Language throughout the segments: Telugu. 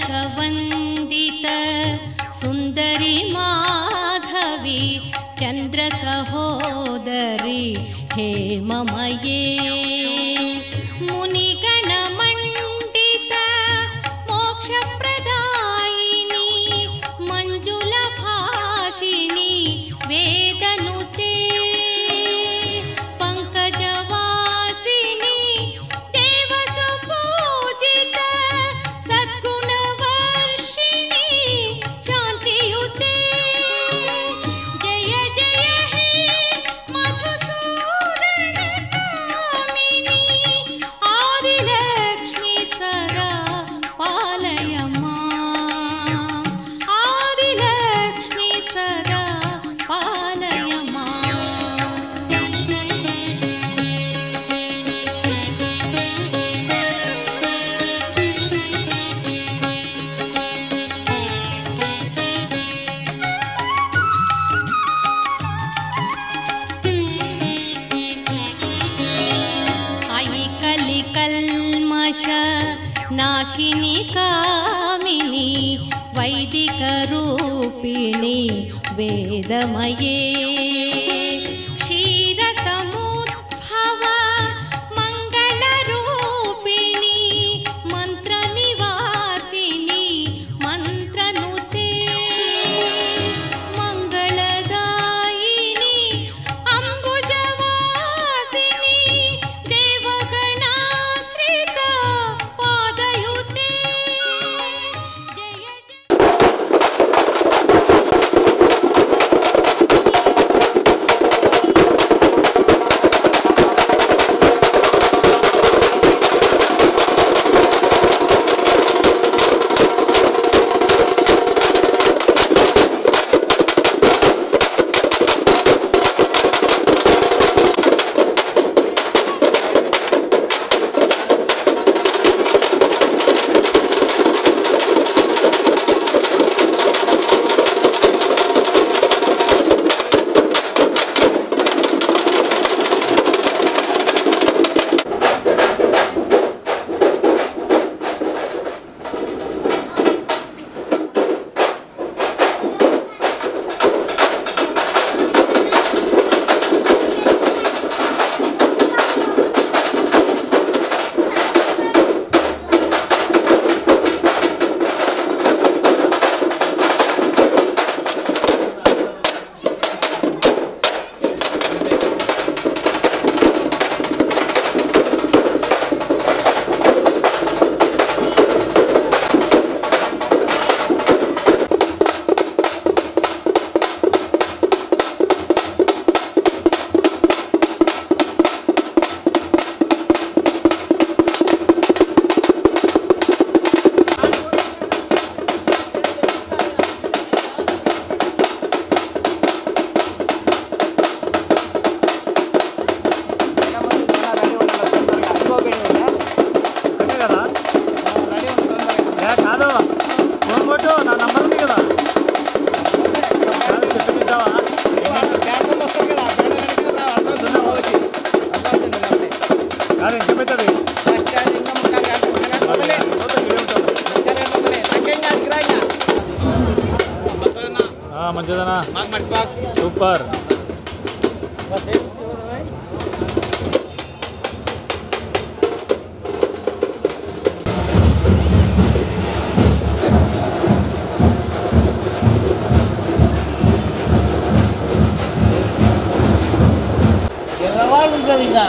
मनसवन्दित सुन्दरी माधवी चन्द्र सहोदरी हेममये मुनिगणमण्डित मोक्षप्रदायिनी मञ्जुलभाषिणी वेदनुते पंकजवासिनी देवसुपूजित सद्गुणवर्षिणी शान्तियुते जय जय हे मधुसूदन कामिनी आदिलक्ष्मी सदा पालय मां आदिलक्ष्मी सदा पालय मां। आई कलिकल्मष नाशिनी कामिनी वैदिक रूपिणी वेदमये क्षीरसमुद्भव मंगलरूपिणी मंत्रनिवासिनी मंत्रनुते मंगलदायिनी अंबुजवासिनी देवगणाश्रित पादयुते जय जय। మంచిదనా సూపర్. ఎల్లవాళ్ళు ఉంటుంది ఇంకా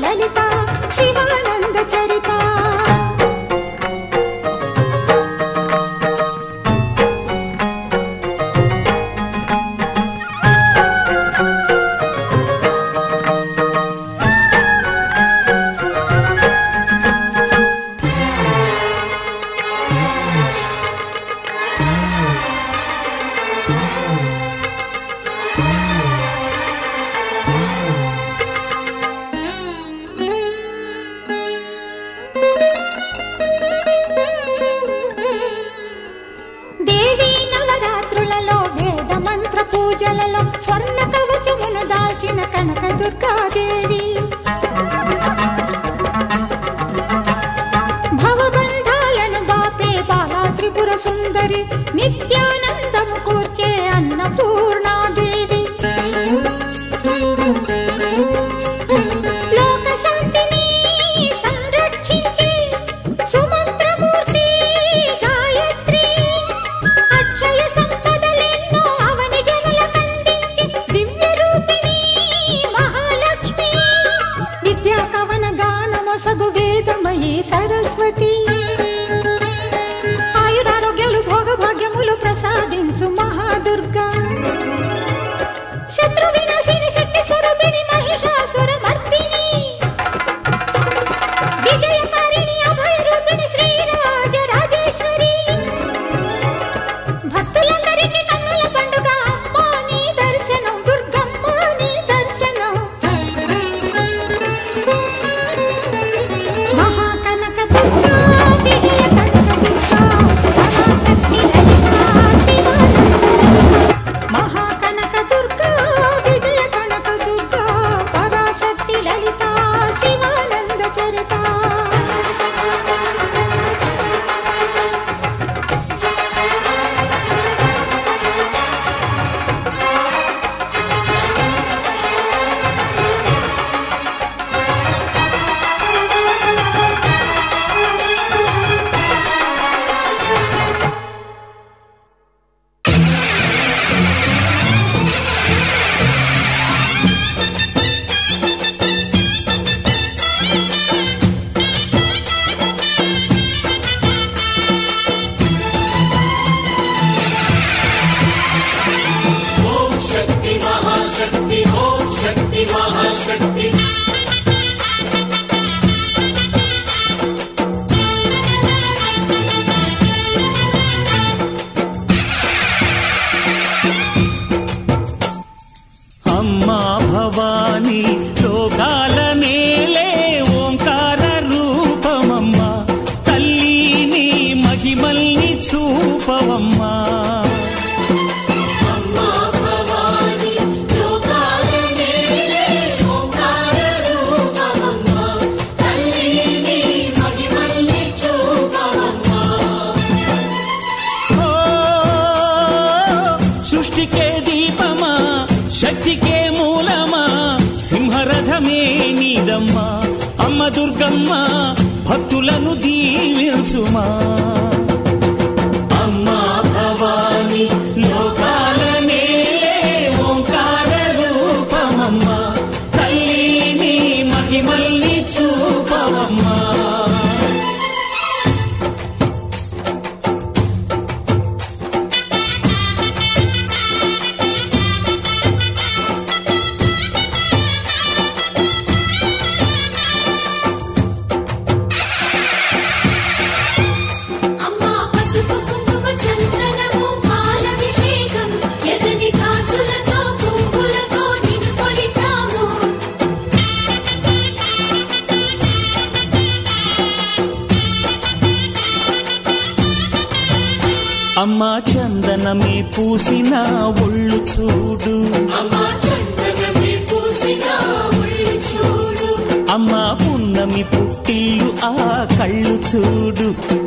లలిత శివానంద చరిత. స్వర్ణ కవచమును దాల్చిన కనక దుర్గాదేవి భవబంధాలను బాపే బాలా త్రిపుర సుందరి నిత్యానందము కూర్చే అన్నపూర్ణాదేవి లోక శాంతిని సంరక్షించే సుమంత్రమూర్తి గాయత్రి అక్షయ సంపదలెన్నో అవని సగు వేదమయీ సరస్వతి ఆయురారోగ్యాలు భోగభాగ్యములు ప్రసాదించు మహాదుర్గా శత్రు వినాశిని శక్తి స్వరూపిణి మహిషాసుర మర్దిని విజయకారిణి అభయరూపిణి శ్రీరాజ రాజేశ్వరి భక్తులందరికీ కన్నుల పండుగ అమ్మా నీ దర్శనం దుర్గమ్మ నీ దర్శనం సృష్టికే దీపమా శక్తికే మూలమా సింహరథమే నీదమ్మా అమ్మ దుర్గమ్మ భక్తులను దీవించుమా అమ్మా భవాని లోకాలనే ఓంకార రూపమమ్మ తల్లిని మహిమల్ని చూపవమ్మా అమ్మా చందనమే పూసిన ఒళ్ళు చూడు అమ్మా పున్నమి పుట్టిల్లు ఆ కళ్ళు చూడు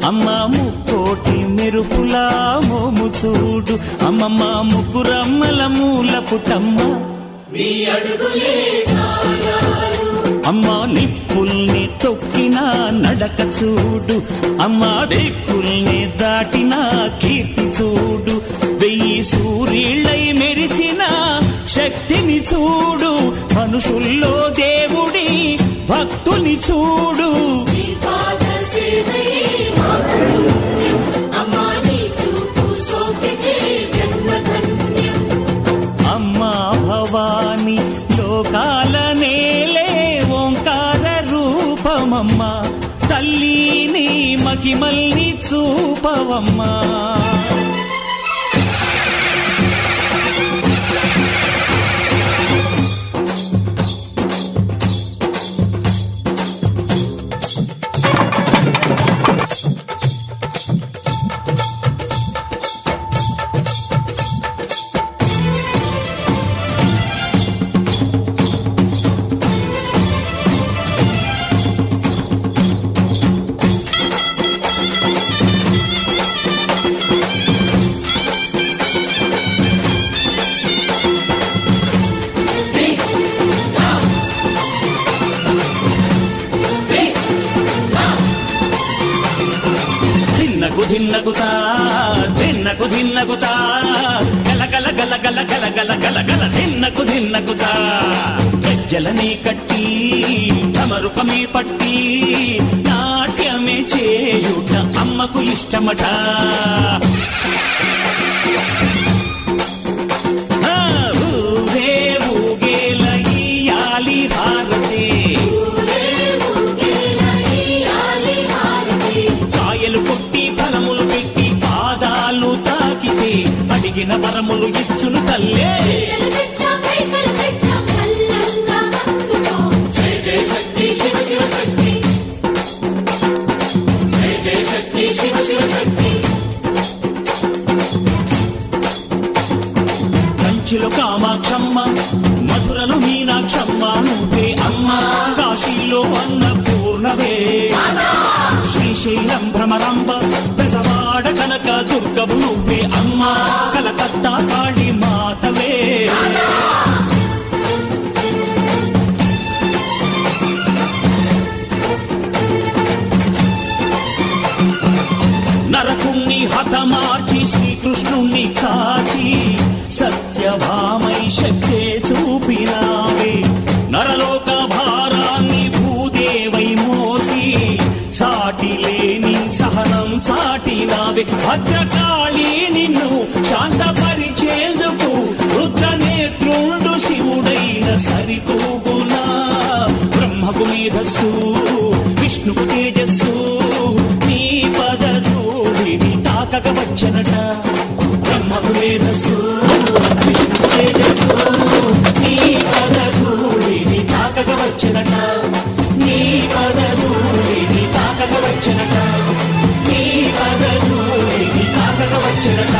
అమ్మా ముక్కోటి మెరుపులా మోము చూడు అమ్మమ్మ ముగ్గురమ్మల మూల పుట్టమ్మ అమ్మా నిప్పుల్ని తొక్కిన నడక చూడు అమ్మా దిక్కుల్ని దాటిన కీర్తి చూడు వెయ్యి సూర్యుళ్ళై మెరిసిన శక్తిని చూడు, మనుషుల్లో దేవుడి భక్తుని చూడు. అమ్మా భవాని లోకాల నేలే ఓంకార రూపమమ్మా, తల్లిని మహిమల్ని చూపవమ్మా. ధిన్నగుతా ధిన్నకు ధిన్నగుతా గలగల గలగల గలగల గలగల ధిన్నగుతా. గజ్జలనే కట్టి తమరుపమే పట్టి నాట్యమే చేయుట అమ్మకు ఇష్టమట. ఊరే ఊగేల ఇయ్యాలి హారతి, కాయలు కొట్టి ఫలములు పెట్టి పాదాలు తాకితే అడిగిన వరములు ఇచ్చును తల్లే. కంచిలో కామాక్షమ్మ, మధురలో మీనాక్షమ్మ నువ్వే అమ్మ, కాశీలో అన్నపూర్ణవే, శ్రీశైలం భ్రమరాంబ, బెజవాడ కనక దుర్గవు నువ్వే అమ్మ, కలకత్తా కాళీ మాతవే. నరకుణ్ణి హతమార్చి శ్రీకృష్ణుణ్ణి కాచి సత్యభామై శక్తే చూపినావే, నరలోక భారాన్ని భూదేవై మోసి సాటి లేని సహనం చాటినావే. భద్రకాళి నిన్ను శాంతపరిచేందుకు రుద్రనేత్రుండు శివుడైన సరితూగునా. బ్రహ్మకు మేధస్సు విష్ణుకు తేజస్సు, నీ పదధూళిని తాకక వచ్చనట. బ్రహ్మకు మేధస్సు విష్ణుకు తేజస్సు, నీ పదధూళిని తాకక వచ్చనట. నీ పదధూళిని తాకక వచ్చనట. నీ పదధూళిని తాకక వచ్చనట.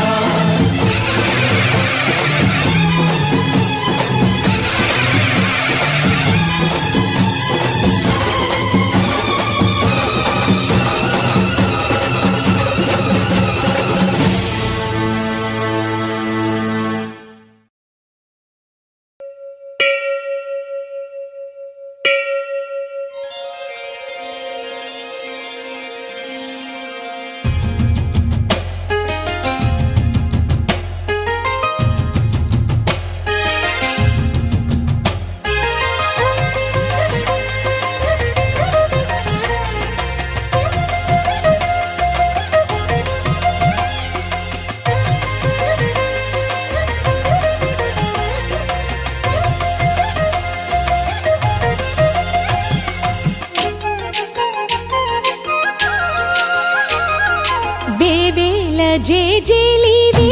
జేజేలివే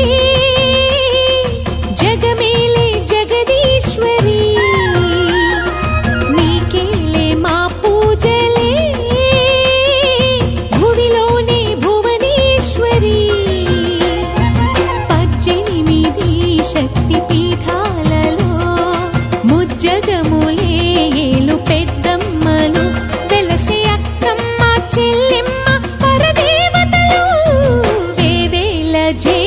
జగమేలే జగదీశ్వరి, నీకేలే మా పూజలే భువిలోనే భువనేశ్వరి. 18 శక్తి పీఠాలలో ముజ్జగములే ఏలు పెద్దమ్మలు వెలసే అక్కమ్మ చెల్లెమ్మ పరదేవతలు. వేవేల జయ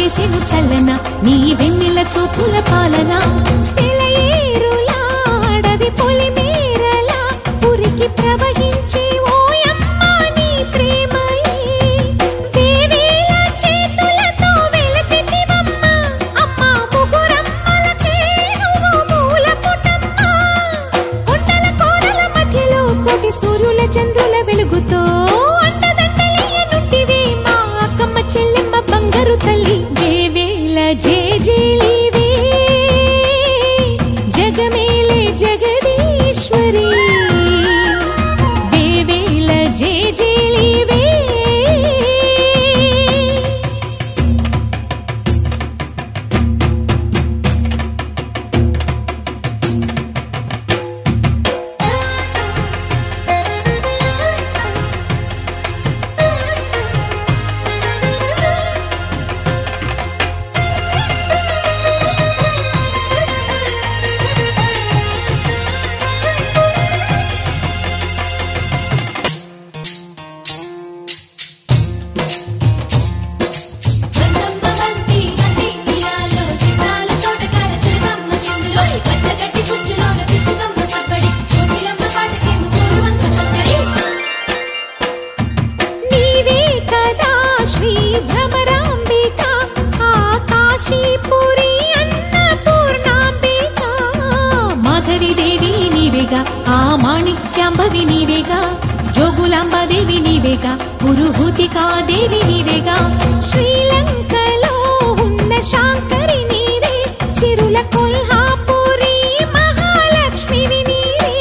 చేసేను చల్లన నీ వెన్నెల చూపుల పాలన సెలయేరులా అడవి పొలిమేరలా ఉరికి ప్రవహించే ఓయమ్మ నీ ప్రేమయే వేవేల చేతులతో వెలసితివమ్మ అమ్మ ముగురమ్మలకే నువ్వు మూల పుటమ్మ కొండల కోరల మధ్యలో కోటి సూర్యుల చంద్రుల వెలుగుతో అండదండలియనుంటివే మా అక్కమ్మ చెల్లెమ్మ బంగారు తల్లి వేవేల జేజేలివే జగమేలే జగదీశ్వరి వేవేల జేజేలివే నీవే కదా శ్రీ భ్రమరాంబిక ఆకాశీపురి అన్నపూర్ణాంబిక మాధవి దేవి నీవేగా ఆ మాణిక్యాంబవి నీవేగా జోగులాంబదేవి నీవేగా పురుహూతికా దేవి నీవేగా శ్రీలంకలో ఉన్న శాంకరి నీవే సిరుల కొల్హాపురి మహాలక్ష్మివి నీవే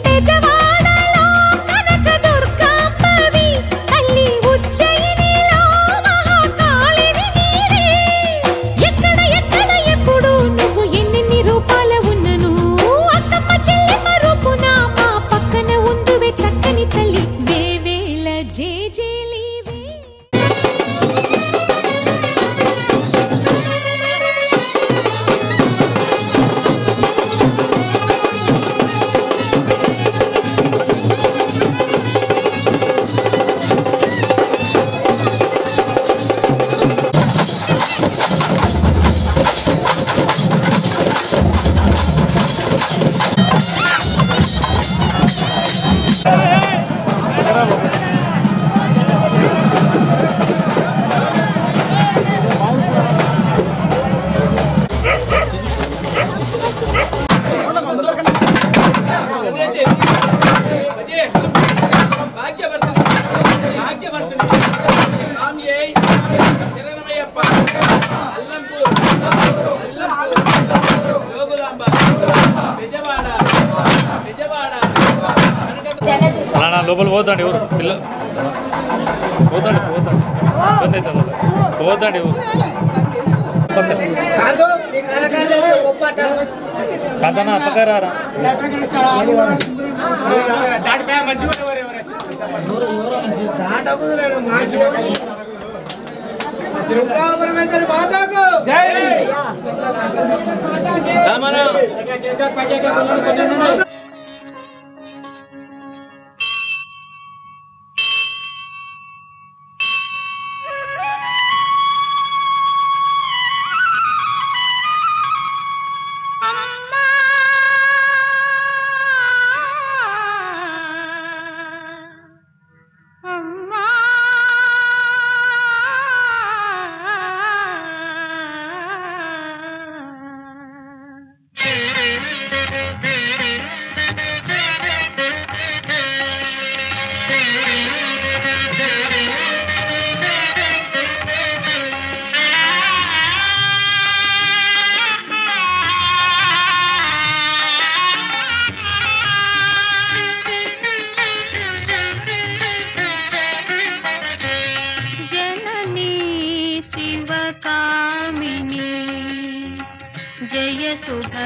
బెజవాడలో కనక దుర్గాంబవి తల్లి ఉజ్జయినిలో మహాకాళివి నీవే ఎక్కడ ఎక్కడ ఎప్పుడు నువ్వు ఎన్నెన్ని రూపాల ఉన్నను అక్కమ్మ చెల్లెమ్మ రూపున మా పక్కన ఉందువే చక్కని తల్లి వేవేల జేజేలివే అలా లోపల పోతాండి ఎవరు పిల్ల పోతాండి ఇబ్బంది అవుతుంది పోతాండి ఎవరు కాదన్నా అప్పగారా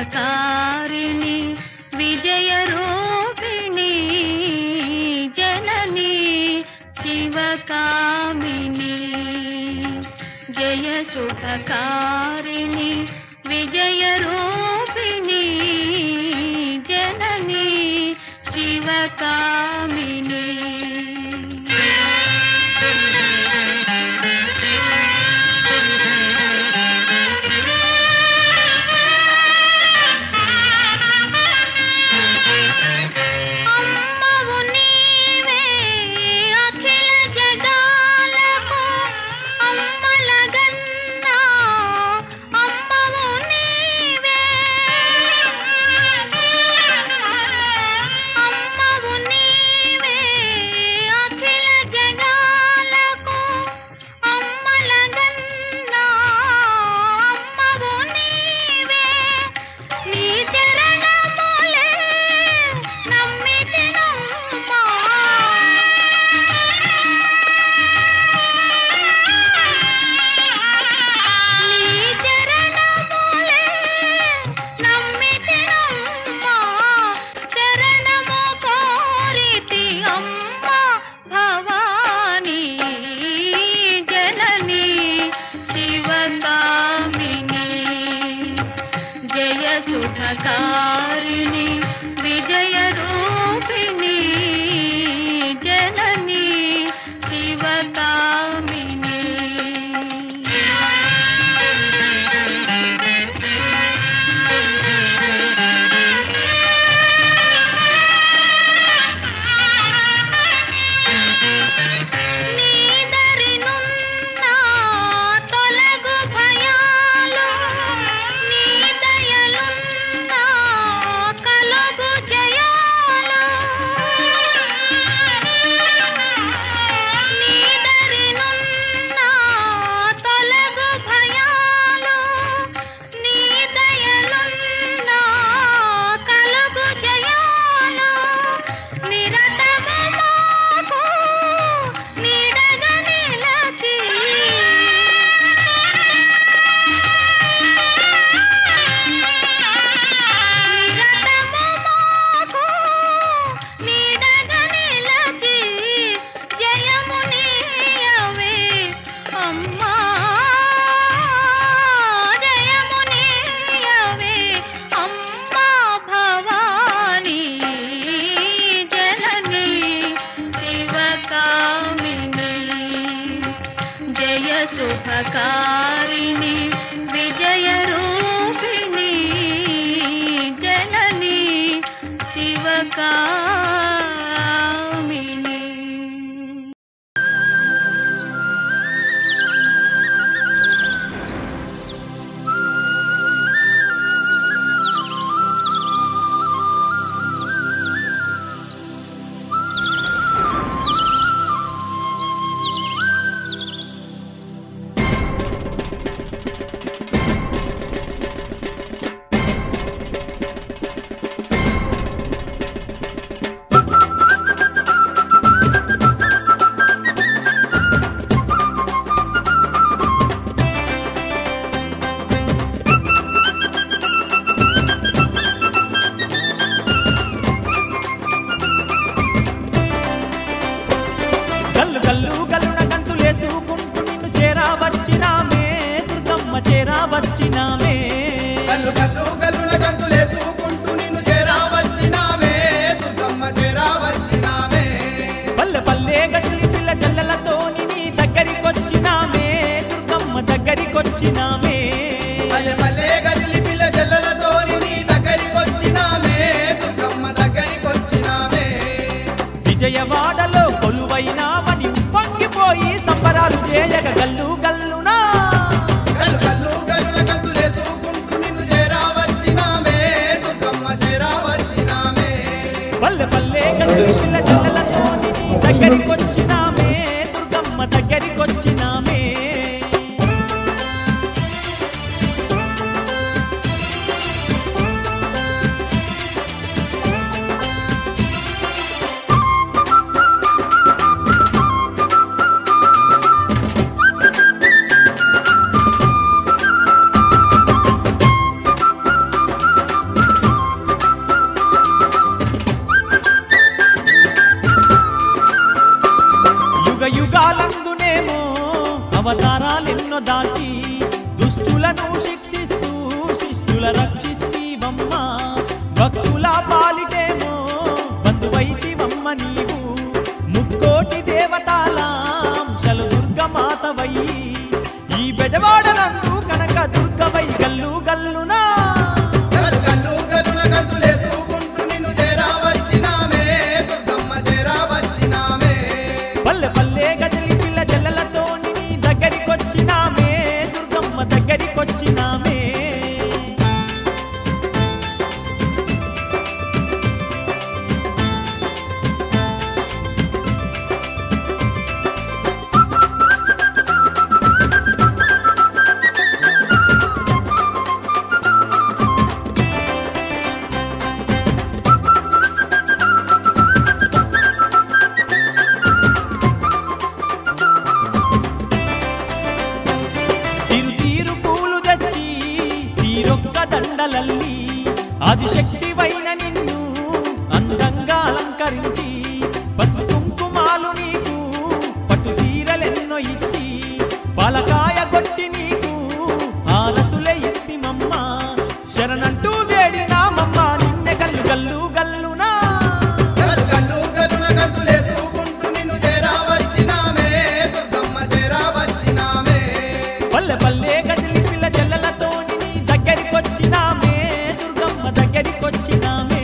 शुभकारिणी विजय रूपिणी जननी शिवकामिनी जय शुभकारिणी विजय रूपिणी जननी शिवकामिनी వచ్చినామే గల్లు గల్లు గల్లున గంతులేసుకుంటూ నిన్ను చేరా వచ్చినామే దుర్గమ్మ చేరా వచ్చినామే పల్లె పల్లె గదిలి పిల్ల జల్లలతోని నీ దగ్గరికొచ్చినామే దుర్గమ్మ దగ్గరికొచ్చినామే పల్లె పల్లె గదిలి పిల్ల జల్లలతోని నీ దగ్గరికొచ్చినామే దుర్గమ్మ దగ్గరికొచ్చినామే విజయవాడలో కొలువైనామని పొంగిపోయి సంబరాలు చేయగ గల్లు గల్లునా గల్లు గల్లు గల్లున గంతులేసుకుంటూ నిన్ను చేరా వచ్చినామే దుర్గమ్మ చేరా వచ్చినామే పల్లె పల్లె గదిలి పిల్ల జల్లలతోని నీ దగ్గరికొచ్చినామే దుర్గమ్మ దగ్గరికొచ్చినామే యుగ యుగాలందునేమో అవతారాలెన్నో దాచి దుష్టులను శిక్షిస్తూ శిష్టుల రక్షిస్తీవమ్మ భక్తుల పాలిటేమో బంధువైతివమ్మ నీవు ముక్కోటి దేవతాలాంశలు దుర్గమాతవై ఈ బెజవాడనందు కనక దుర్గవై గల్లు గల్లునా గల్లు గల్లు గల్లున గంతులేసుకుంటూ నిన్ను చేరా వచ్చినామే దుర్గమ్మ చేరా వచ్చినామే పల్లె పల్లె గదిలి పిల్ల జల్లలతోని నీ దగ్గరికొచ్చినామే దుర్గమ్మ దగ్గరికొచ్చినామే తీరు తీరు పూలు తెచ్చి తీరొక్క దండలల్లి ఆదిశక్తివైన నిన్ను అందంగా అలంకరించి పసుపు కుంకుమాలు నీకు పట్టు సీరలెన్నో ఇచ్చి పాలకాయ కొట్టి నీకు హారతులే ఇస్తిమమ్మ శరణంటూ వేడినామమ్మ నిన్నె గల్లు గల్లు గల్లునా గల్లు గల్లు గల్లున గంతులేసుకుంటూ నిన్ను చేరా వచ్చినామే దుర్గమ్మ చేరా వచ్చినామే పల్లె పల్లె గదిలి పిల్ల జల్లలతోని నీ దగ్గరికొచ్చినామే దుర్గమ్మ దగ్గరికొచ్చినామే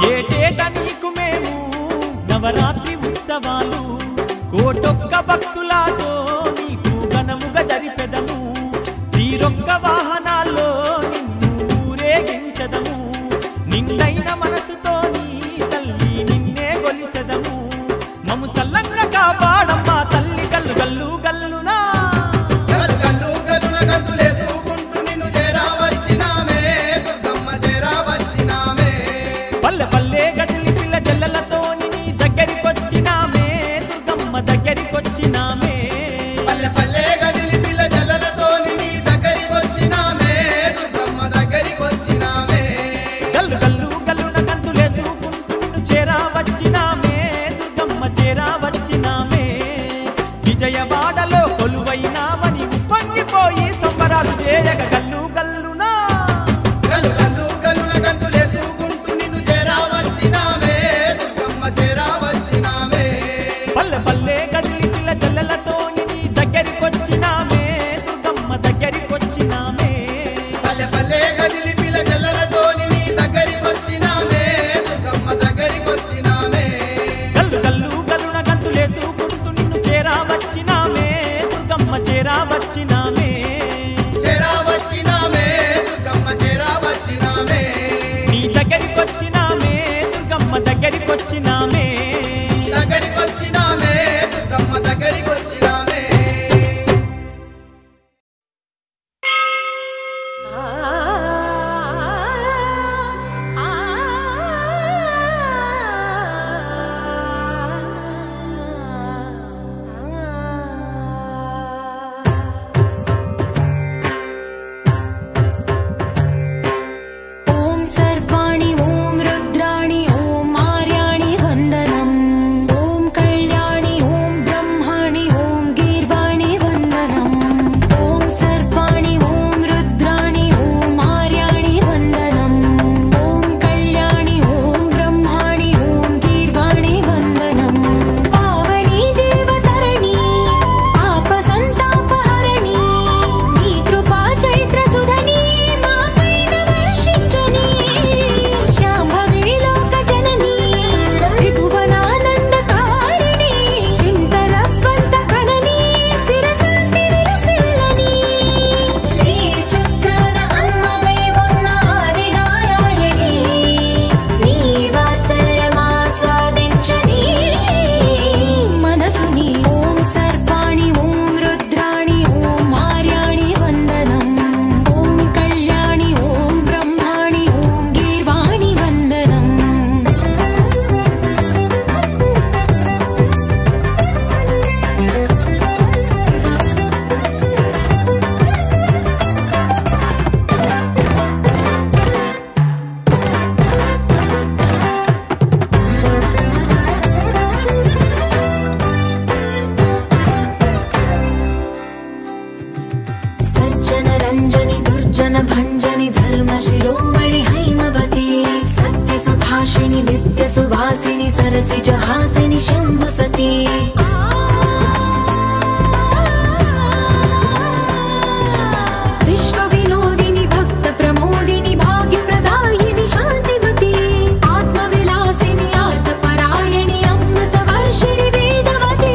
ఏటేట నీకు మేము నవరాత్రి ఉత్సవాలు కోటొక్క భక్తులతో నీకు ఘనముగా జరిపెదము తీరొక్క వాహనాల్లో నిన్ను ఊరేగించదము నిండైన మనసుతో నీ తల్లి నిన్నే గొలిసెదము మము సల్లంగా కాపాడమ్మా తల్లి గల్లు గల్లు గల్లునా గల్లు గల్లు గల్లున గంతులేసుకుంటూ నిన్ను చేరా వచ్చినామే దుర్గమ్మ చేరా వచ్చినామే పల్లె పల్లె గదిలి పిల్ల జల్లలతోని నీ దగ్గరికొచ్చినామే దుర్గమ్మ దగ్గరికొచ్చినామే शिरोमणि हैमवती सत्यसुभाषिणि नित्यसुवासिनि सरसिजहासिनि शम्भुसती विश्वविनोदिनि भक्तप्रमोदिनि भाग्यप्रदायिनि शान्तिमती आत्मविलासिनि आर्तपरायणि अमृतवर्षिणि वेदवती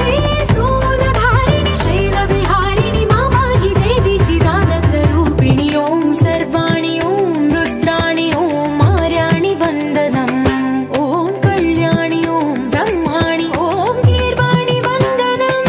सूलधारिणि शैलविहारिणि मामाहि देवी चिदानन्दरूपिणि ॐ सर्वाणि ॐ रुद्राणि ॐ मार्याणि वन्दनम् ॐ कल्याणि ॐ ब्रह्माणि ॐ गीर्वाणि वन्दनम्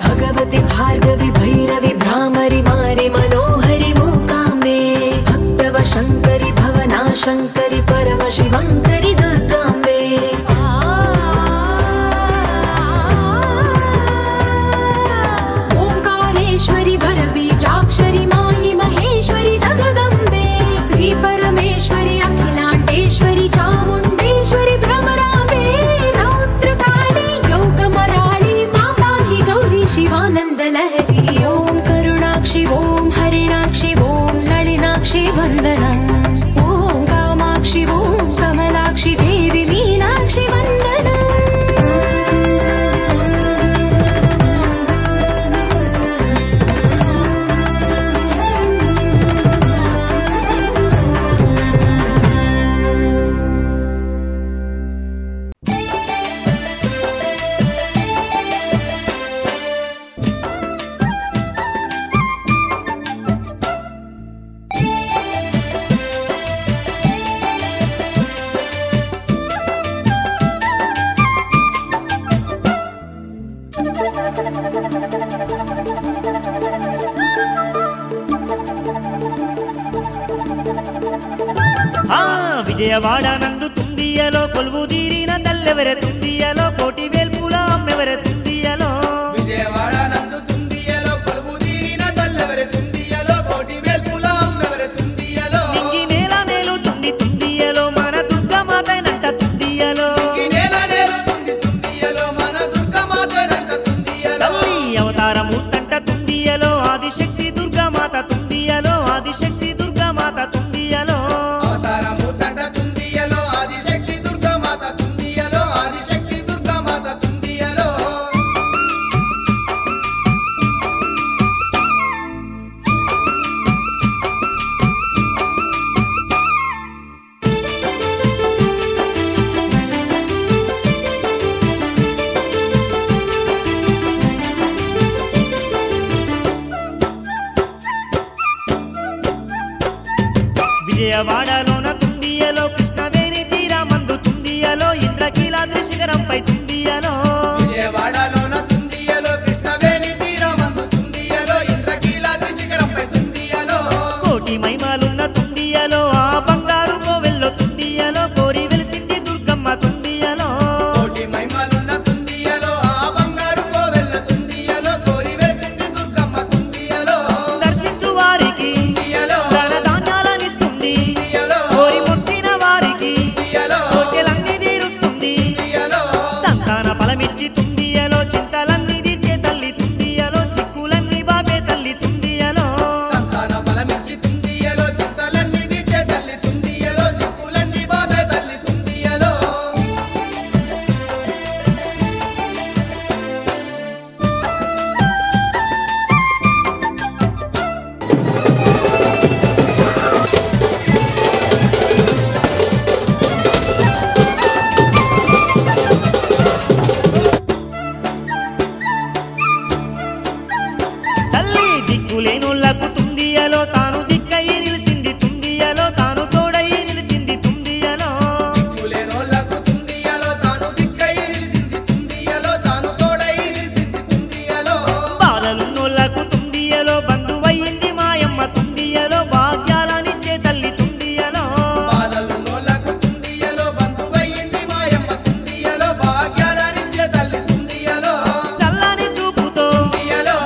भगवति भार्गवि भैरवि भ्रामरि मारि मनोहरि मूकाम्बे भक्तव शङ्करि भवना शङ्करि परमशिवङ्करि दुर्गाम्बे ओङ्कारेश्वरि वरबीजाक्षरि मायि महेश्वरि जगदम्बे श्रीपरमेश्वरि अखिलाण्डेश्वरि चामुण्डेश्वरि भ्रमराम्बे रौद्रकाली योगमराळि मापाहि गौरी शिवानन्दलहरी ॐ करुणाक्षि ॐ हरिणाक्षि ॐ नलिनाक्षि वन्दनम् ॐ कामाक्षि ॐ कमलाक्षि देवी मीनाक्षि वन्दनम् విజయవాడ నందు తుండియలో కొలువు తీరిన తల్లెవరె తుండియలో కోటి వేల్పుల అమ్మెవరె తుండియలో విజయవాడ నందు తుండియలో కొలువు తీరిన తల్లెవరె తుండియలో కోటి వేల్పుల అమ్మెవరె తుండియలో నింగి నేల నేలు తుండి తుండియలో మన దుర్గమాతైనంట తుండియలో నింగి నేల నేలు తుండి తుండియలో మన దుర్గమాతైనంట తుండియలో తల్లి అవతారమూర్తంట తుండియలో ఆదిశక్తి దుర్గమాత తుండియలో ఆదిశక్తి దుర్గమాత తుండియలో అవతారమూర్తంట తుండియలో ఆదిశక్తి దుర్గమాత తుండియలో ఆదిశక్తి దుర్గమాత తుండియలో విజయవాడలోన తుండియలో కృష్ణవేణి తీరమందు తుండియలో ఇంద్రకీలాద్రి శిఖరంపై తుండియలో విజయవాడలోన తుండియలో కృష్ణవేణి తీరమందు తుండియలో ఇంద్రకీలాద్రి శిఖరంపై తుండియలో కోటి మహిమలున్న తుండియలో ఆ బంగారు కోవెల్లో తుండియలో కోరి వెలిసింది దుర్గమ్మ తుండియలో కోటి మహిమలున్న తుండియలో ఆ బంగారు కోవెల్ల తుండియలో కోరి వెలిసింది దుర్గమ్మ తుండియలో దర్శించు వారికి తుండియలో ధన ధాన్యాలనిస్తుంది తుండియలో కోరి ముట్టిన వారికి తుండియలో కోరికలన్నీ తీరుస్తుంది తుండియలో సంతాన ఫలమిచ్చి తుండియలో చింతలన్నీ తీర్చే తల్లి తుండియలో చిక్కులన్నీ బాబే తల్లి తుండియలో సంతాన బలమిచ్చి తుండియలో చింతలన్నీ తీర్చే తల్లి తుండియలో చిక్కులన్నీ బాబే తల్లి తుండియలో తల్లి దిక్కులేనోళ్లకు తుండియలో తాను దిక్కయి నిలిచింది తుండియలో తాను తోడయి నిలిచింది తుండియలో దిక్కులేనోళ్లకు తుండియలో తాను దిక్కై నిలిసింది తుండియలో తాను తోడై నిలిసింది తుండియలో బాధలున్నోళ్లకు తుండియలో బంధువయ్యింది మాయమ్మ తుండియలో భాగ్యాలనిచ్చే తల్లి తుండియలో బాధలున్నోళ్లకు తుండియలో బంధువయ్యింది మాయమ్మ తుండియలో భాగ్యాలనిచ్చే తల్లి తుండియలో చల్లని చూపుతో తుండియలో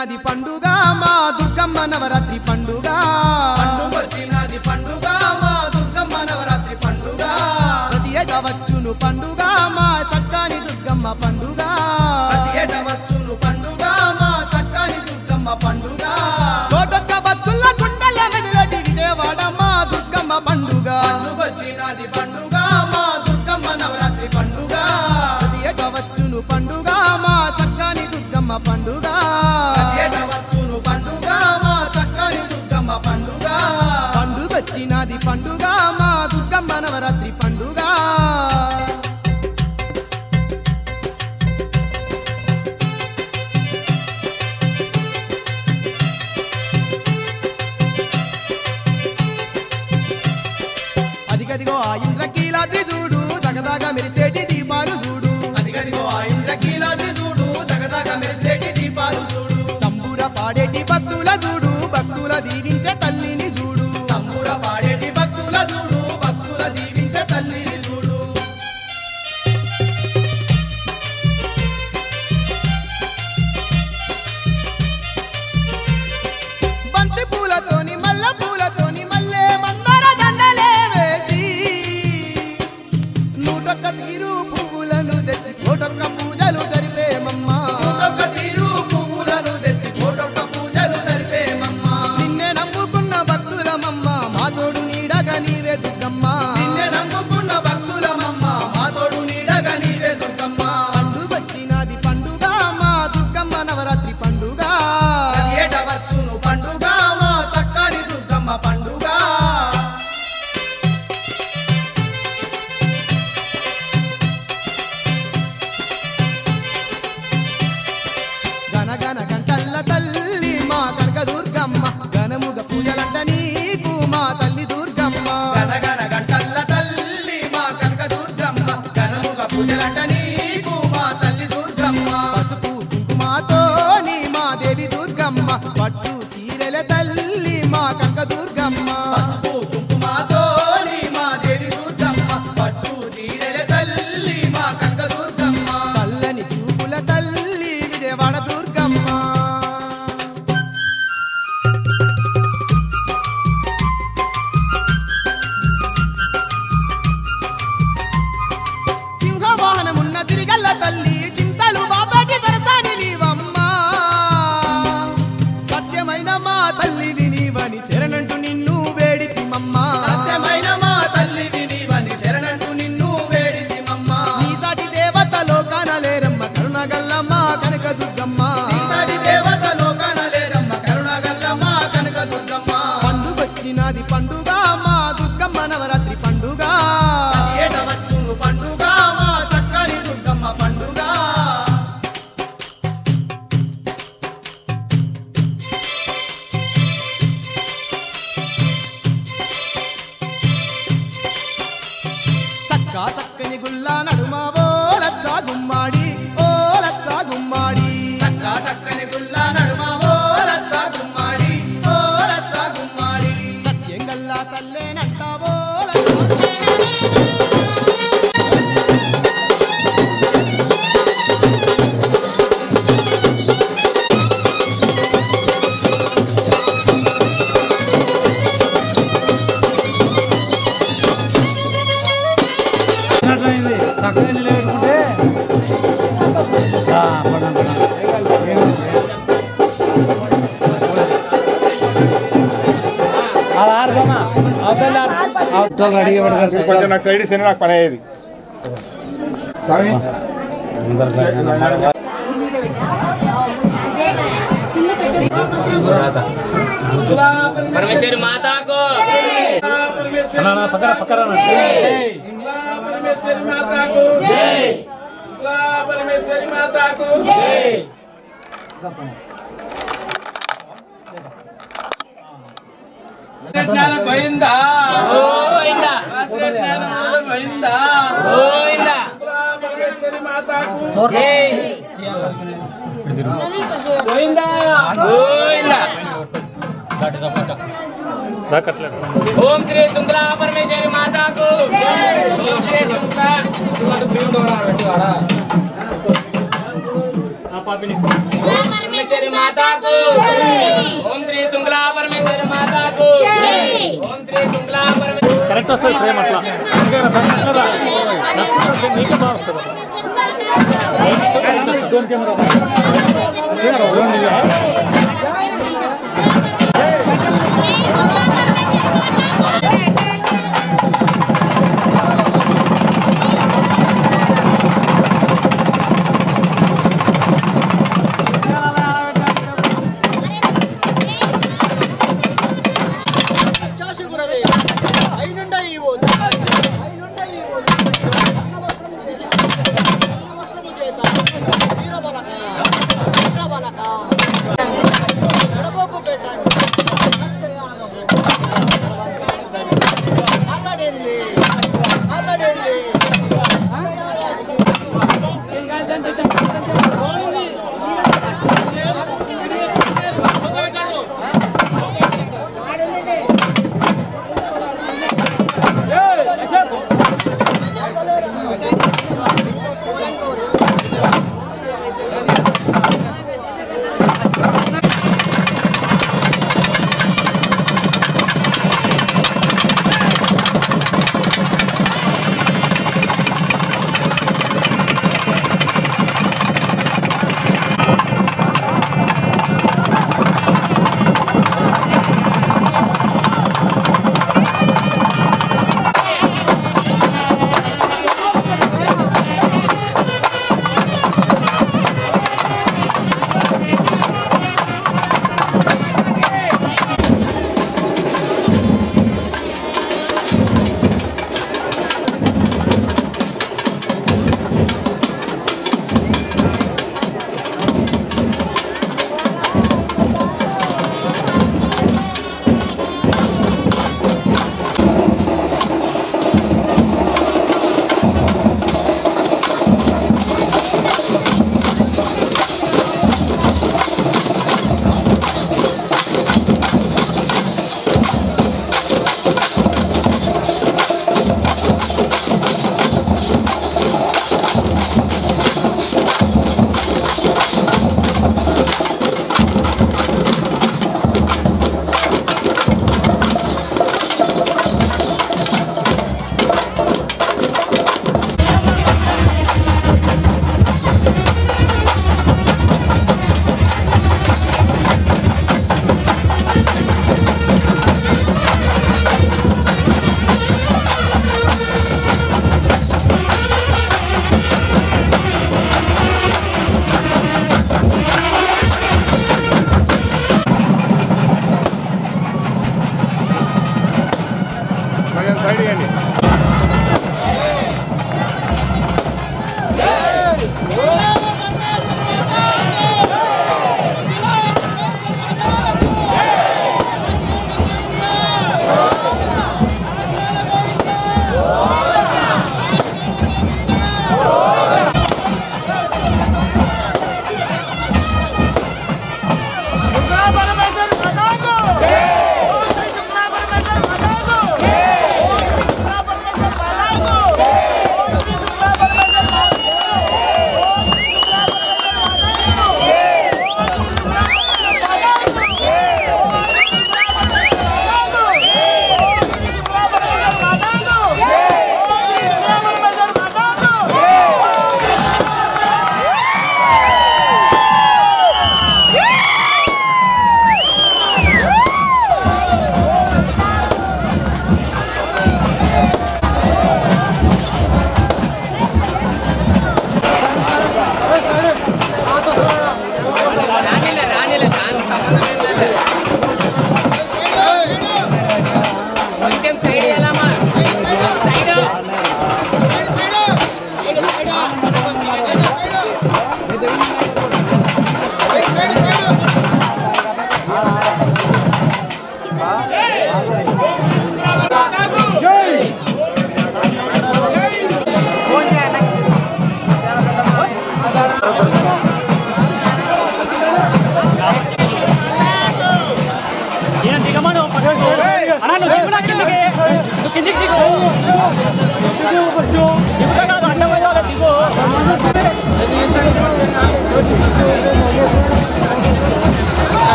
వచ్చినది పండుగ మా దుర్గమ్మ నవరాత్రి పండుగ పండుగొచ్చినది పండుగ మా దుర్గమ్మ నవరాత్రి పండుగ ప్రతి ఏటా వచ్చును పండుగ మా సక్కాని దుర్గమ్మ పండుగ ప్రతి ఏటా వచ్చును పండుగ మా సక్కాని దుర్గమ్మ పండుగ కోటొక్క భక్తుల గుండెల మెదలటి విజయవాడ మా దుర్గమ్మ పండుగ పండుగొచ్చినది పండుగ మా దుర్గమ్మ నవరాత్రి పండుగ ప్రతి ఏటా వచ్చును పండుగ మా సక్కాని దుర్గమ్మ పండుగ ప్రతి ఏటా వచ్చును పండుగ మా సక్కాని దుర్గమ్మ పండుగ పండుగొచ్చినది పండుగ మా దుర్గమ్మ నవరాత్రి పండుగ అదిగదిగో ఆ ఇంద్రకీలాద్రి చూడు దగదగ మెరిసేటి దీపాలు చూడు అదిగదిగో ఆ ఇంద్రకీలాద్రి చూడు దగదగ మెరిసేటి దీపాలు చూడు సంబూర పాడేటి భక్తుల చూడు భక్తుల దీవించే తల్లిని చూడు సంబూర పాడేటి భక్తుల చూడు భక్తుల దీవించే తల్లిని చూడు బంతి పూలతోని మల్ల పూలతోని మల్లె మందార దండలే వేసి నూటొక్క తీరు పువ్వులను తెచ్చి కోటొక్క పూజలు జరిపేమమ్మ నూటొక్క తీరు పువ్వులను తెచ్చి కోటొక్క పూజలు జరిపేమమ్మ నిన్నే నమ్ముకున్న భక్తులమమ్మ మా తోడు నీడగా నీవే దుర్గమ్మ నిన్నే నమ్ముకున్న భక్తులమమ్మ మా తోడు నీడగా నీవే దుర్గమ్మ పండుగొచ్చినది పండుగ మా దుర్గమ్మ నవరాత్రి పండుగ ఏటా వచ్చును పండుగ మా సక్కాని దుర్గమ్మ పండుగ గనగన గంటల్ల తల్లి మా కనక దుర్గమ్మ గనముగ పూజలంట నీకు మా తల్లి దుర్గమ్మ గనగన గంటల్ల తల్లి మా కనక దుర్గమ్మ గనముగ పూజలంట నీకు మా తల్లి దుర్గమ్మ పసుపు కుంకుమతో నీ మా దేవి దుర్గమ్మ పట్టు చీరెల తల్లి మా కనక దుర్గమ్మ పసుపు కుంకుమతో నీ మా దేవి దుర్గమ్మ పట్టు చీరెల తల్లి మా కనక దుర్గమ్మ చల్లని చూపుల తల్లి విజయవాడ దుర్గమ్మ సింహవాహనమున్న తిరిగల్ల తల్లి చింతలు బాబాటి దొరసాని నీవమ్మ సత్యమైన మా తల్లివి నీవని శరణంటూ నిన్ను వేడితిమమ్మ సత్యమైన మా తల్లివి నీవని శరణంటూ నిన్ను వేడితిమమ్మ నీ సాటి దేవత లోకాన లేరమ్మ కరుణగల్లమ్మ కనక దుర్గమ్మ నీ సాటి దేవత లోకాన లేరమ్మ కరుణగల్లమ్మ కనక దుర్గమ్మ పండుగొచ్చినది పండుగ మా దుర్గమ్మ నవరాత్రి పండుగ ఏట వచ్చును పండుగ మా సక్కాని దుర్గమ్మ పండుగ సక్కా సక్కని గుల్లా నడుమ ఓ లచ్చా గుమ్మాడి ఓ లచ్చా గుమ్మాడి సక్కా సక్కని గుల్లా నడుమ ఓ లచ్చా గుమ్మాడి ఓ లచ్చా గుమ్మాడి సత్యం గల్లా తల్లేనంట ఓ చక్కగా నిలబెట్టుకుంటే రెడీగా కొంచెం నాకు సైడ్ ఇస్తే నాకు పని అయ్యేది परमेश्वरी माता को పక్కన పక్కన परमेश्वरी माता को जय परमेश्वरी माता को जय జ్ఞాన గోవిందా గోవిందా జ్ఞాన గోవిందా గోవిందా పరమేశ్వరి మాతాకు జై గోవిందా గోవిందా ఓం శ్రీ శుక్లా పరమేశ్వరి మాతాకు జై ఓం శ్రీ శుక్లా ఓం परमेश्वरी माता को ओम श्री शुक्ला परमेश्वरी माता को ओम श्री शुक्ला परमेश्वरी करेक्ट वస్తుంది ఫ్రేమ్ అట్లా నీకే బాగా వస్తుంది డ్రోన్ కెమెరా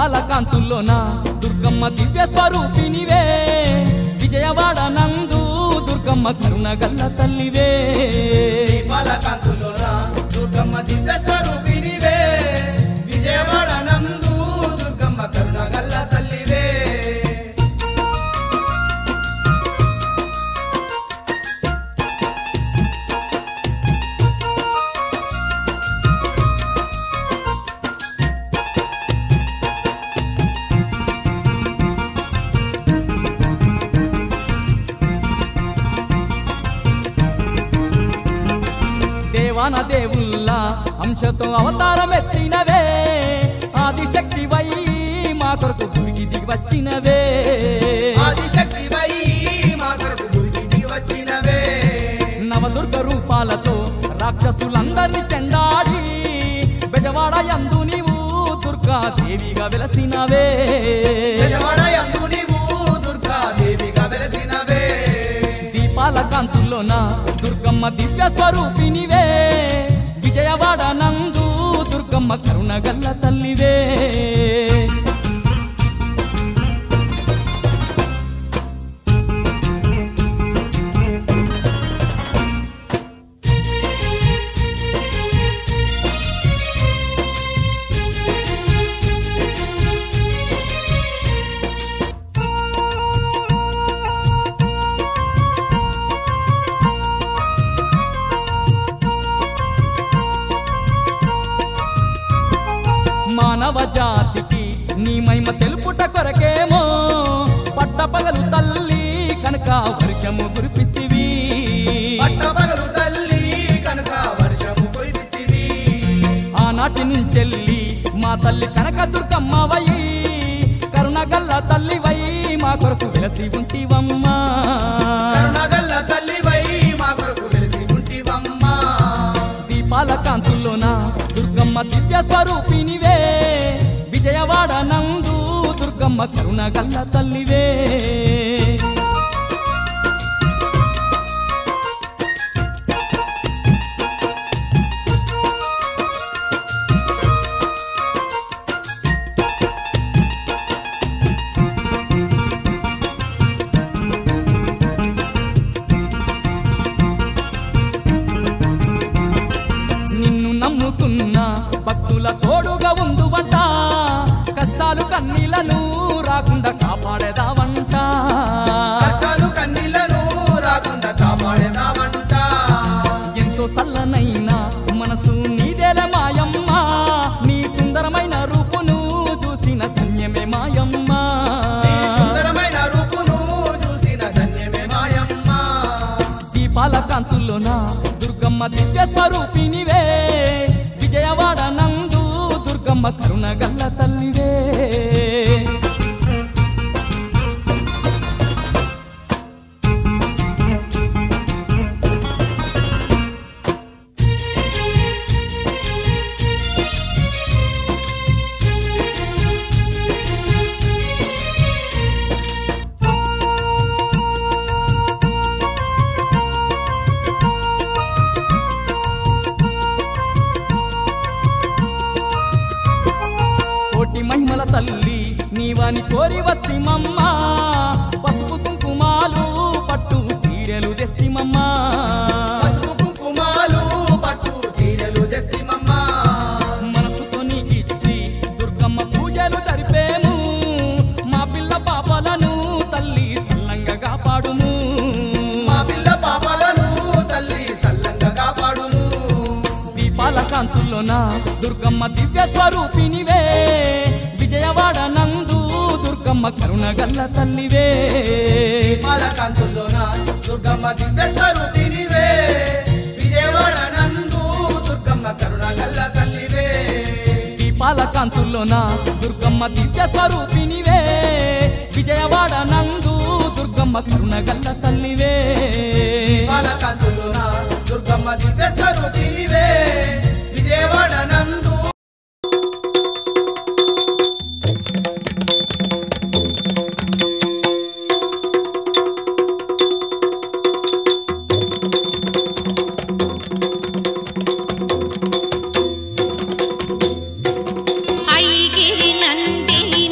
దీపాల కాంతుల్లోన దుర్గమ్మ దివ్య స్వరూపినివే విజయవాడ నందు దుర్గమ్మ కరుణ గల్ల తల్లివే దీపాల కాంతుల్లోన దుర్గమ్మ దివ్య స్వరూపినివే విజయవాడ నందు దుర్గమ్మ కరుణ గల్ల తల్లివే దేవాన దేవుళ్ళ అంశతో అవతారమెత్తినవే ఆదిశక్తివై మా కొరకు భూమికి దిగి వచ్చినవే ఆదిశక్తివై మా కొరకు భూమికి దిగి వచ్చినవే నవదుర్గ రూపాలతో రాక్షసులందరినీ చెండాడి బెజవాడ యందు నీవు దుర్గాదేవిగా వెలసినవే బెజవాడ యందు నీవు దుర్గాదేవిగా వెలసినవే దీపాల కాంతుల్లోన దుర్గమ్మ దివ్య స్వరూపినివే విజయవాడ నందు దుర్గమ్మ కరుణ గల్ల తల్లివే మానవ జాతికి నీ మహిమ తెలుపుట కొరకేమో పట్టపగలు తల్లి కనుక వర్షము కురిపిస్తివి పట్టపగలు తల్లి కనుక వర్షము కురిపిస్తివి ఆనాటి నుంచెల్లి మా తల్లి కనక దుర్గమ్మవై కరుణగల్ల తల్లివై మా కొరకు వెలసి ఉంటివమ్మా కరుణగల్ల తల్లివై మా కొరకు వెలసి ఉంటివమ్మా దీపాల కాంతుల్లోన దుర్గమ్మ దివ్య స్వరూపినివే విజయవాడ నందు దుర్గమ్మ కరుణ గల్ల తల్లివే నిన్ను నమ్ముకున్న భక్తుల తోడుగా ఉందువంట కష్టాలు కన్నీళ్లను రాకుండా కాపాడేదావంట కష్టాలు కన్నీళ్లను రాకుండా కాపాడేదావంట ఎంతో చల్లనైన మనసు నీదేల మాయమ్మ నీ సుందరమైన రూపును చూసిన ధన్యమే మాయమ్మ సుందరమైన రూపును చూసిన ధన్యమే మాయమ్మ దీపాల కాంతుల్లోన దుర్గమ్మ దివ్య స్వరూపినివే విజయవాడ నందు దుర్గమ్మ కరుణ గల్ల తల్లివే కోటి మహిమల తల్లి నీవని కోరి వస్తిమమ్మ పసుపు కుంకుమాలు పట్టు చీరలు తెస్తిమమ్మ పసుపు కుంకుమాలు పట్టు చీరలు తెస్తిమమ్మ మనసుతో నీకిచ్చి దుర్గమ్మ పూజలు జరిపేము మా పిల్ల పాపలను తల్లి సల్లంగా కాపాడుము మా పిల్ల పాపలను తల్లి సల్లంగా కాపాడుము దీపాల కాంతుల్లోన దుర్గమ్మ దివ్య స్వరూపినివే విజయవాడ నందు దుర్గమ్మ కరుణ గల్ల తల్లివే దీపాల కాంతుల్లోన దుర్గమ్మ దివ్య స్వరూపినివే విజయవాడ నందు దుర్గమ్మ కరుణ గల్ల తల్లివే దీపాల కాంతుల్లోన దుర్గమ్మ దివ్య స్వరూపినివే విజయవాడ నందు దుర్గమ్మ కరుణ గల్ల తల్లివే దీపాల కాంతుల్లోన దుర్గమ్మ దివ్య స్వరూపినివే విజయవాడ నందు ఐగిరి నందిని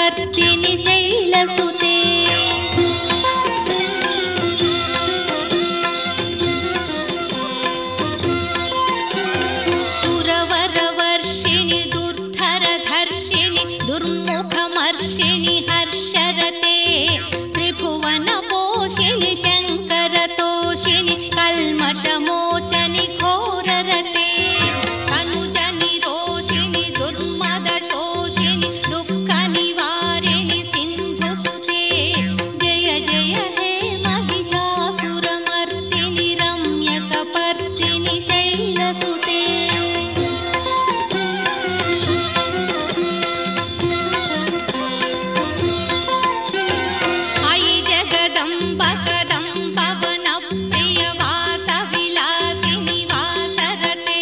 पर्दिनि शैलसुते सुरवरवर्षिणि दुर्धरधर्षिणि दुर्मुखमर्षिणि हर्षरते त्रिभुवनपोषिणि शङ्करतोषिणि कल्मषमोचनि घोररते तनुजनिरोषिणि दुर्मदशोषिणि दुःखनिवारिणि सिन्धुसुते जय जय हे महिषासुरमर्दिनि रम्यकपर्दिनि शैलसुते अयि जगदम्ब कदम्बवनप्रियवासविलासिनि वासरते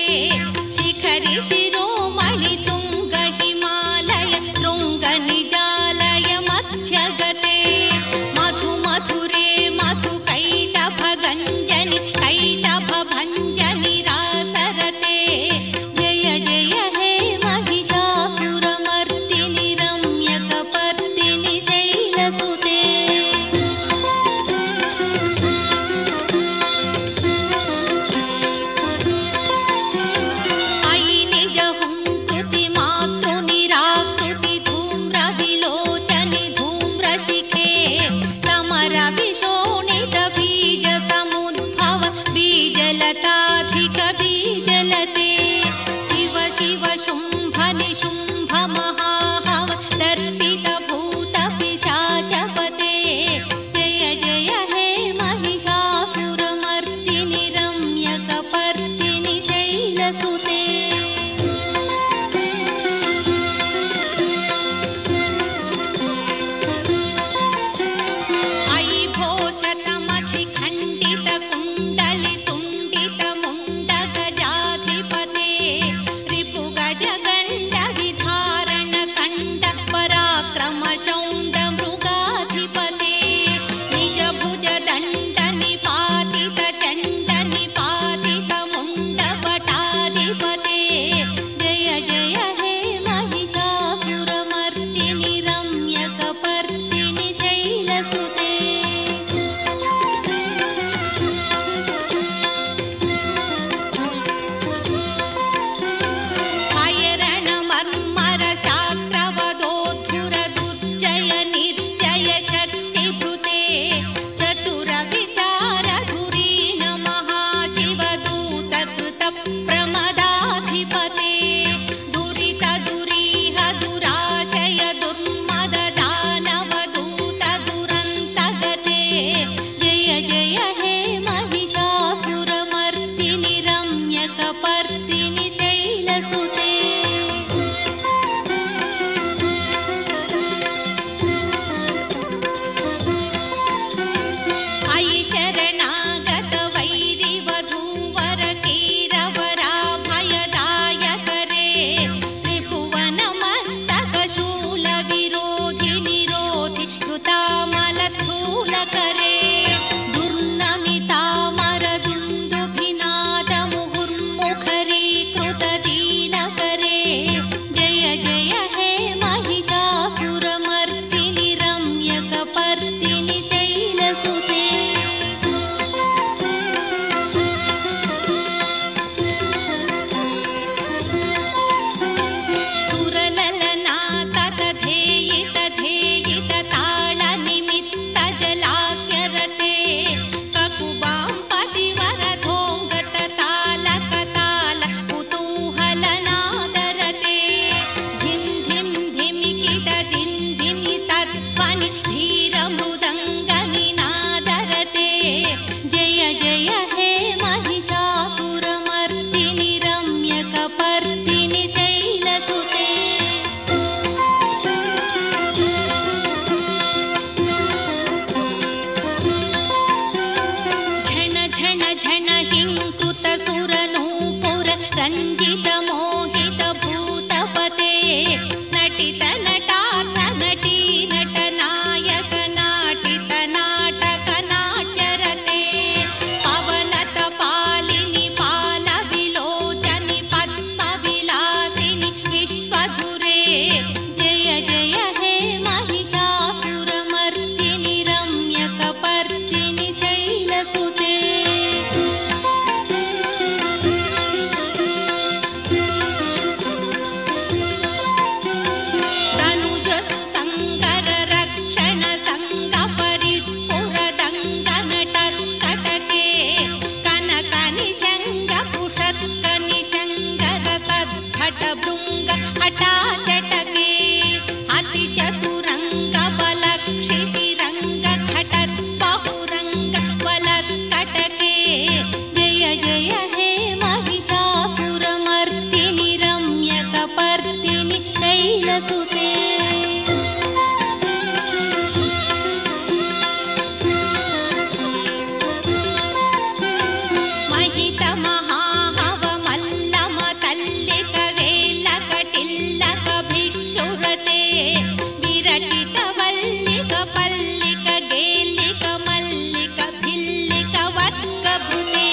शिखरि शिरोमणि तुङ्ग हिमालय शृङ्गनिजालय मध्यगते मधु मधुरे मधुकैटभगञ्जनि कैटभभञ्जनि रासरते जय जय हे महिषासुरमर्दिनि रम्यकपर्दिनि शैलसुते अयि निजहुङ्कृति मातृनिराकृति धूम्रविलोचनि धूम्रशिखे समरविशोणित बीजसमुद्भव बीजलताधिक बीजलते शिव शिव शुम्भ निशुम्भ महाहव दर्पितभूत पिशाचपते जय जय हे महिषासुरमर्दिनि रम्यकपर्दिनि शैलसुते अयि भोषतमखिखण्डितकुण्डलितुण्डितमुण्डगजाधिपते रिपुगजगण्डविधारणकण्ड पराक्रमशौण्डमृगाधिपते निजभुजदण्डनिपातितचण्डनिपातितमुण्डपटाधिपते जय जय हे महिषासुरमर्दिनि रम्यकपर्दिनि शैलसुते अयरणमर्मरशास्त्रवदोद्धुर दुर्जय निर्जय शक्तिभृते चतुरविचारधुरीन महाशिवदूतकृतप्रमदाधिपते दुरितदुरीह दुराशय दुर्मददानवदूतदुरन्तगते जय जय हे महिषासुरमर्दिनि रम्यकपर्दिनि शैलसुते अयि शरणागत वैरिवधूवर कीरवराभयदायकरे त्रिभुवनमस्तकशूलविरोधि निरोधि कृतामलस्थूलकरे दुर्नमितामरदुन्दुभिनादमुहुर्मुखरीकृतदीनकरे जय जय हे महिषासुरमर्दिनि रम्यकपर्दिनि शैलसुते सुरललना ततधेयित धेयित ताळनिमित्त शैलसुते महित महाहव मल्लम तल्लिक वेल्लक टिल्लक भिक्षुरते विरचित वल्लिक पल्लिक गेल्लिक मल्लिक भिल्लिक वत्कभृते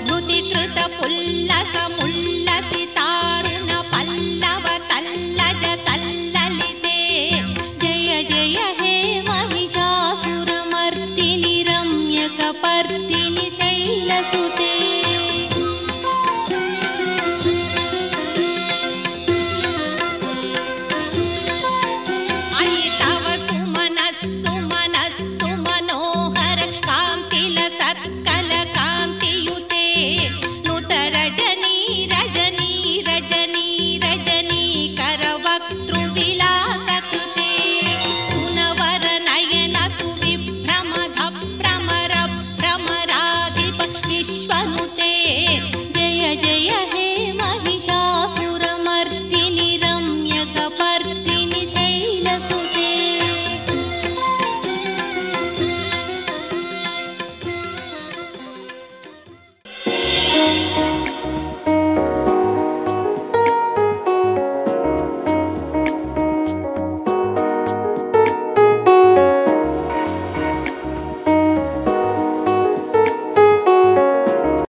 भृतिकृत पुल्लस मुल्लसि तारुण पल्लव तल्लज तल्ललिते जय जय हे महिषासुरमर्दिनि रम्यकपर्दिनि शैलसुते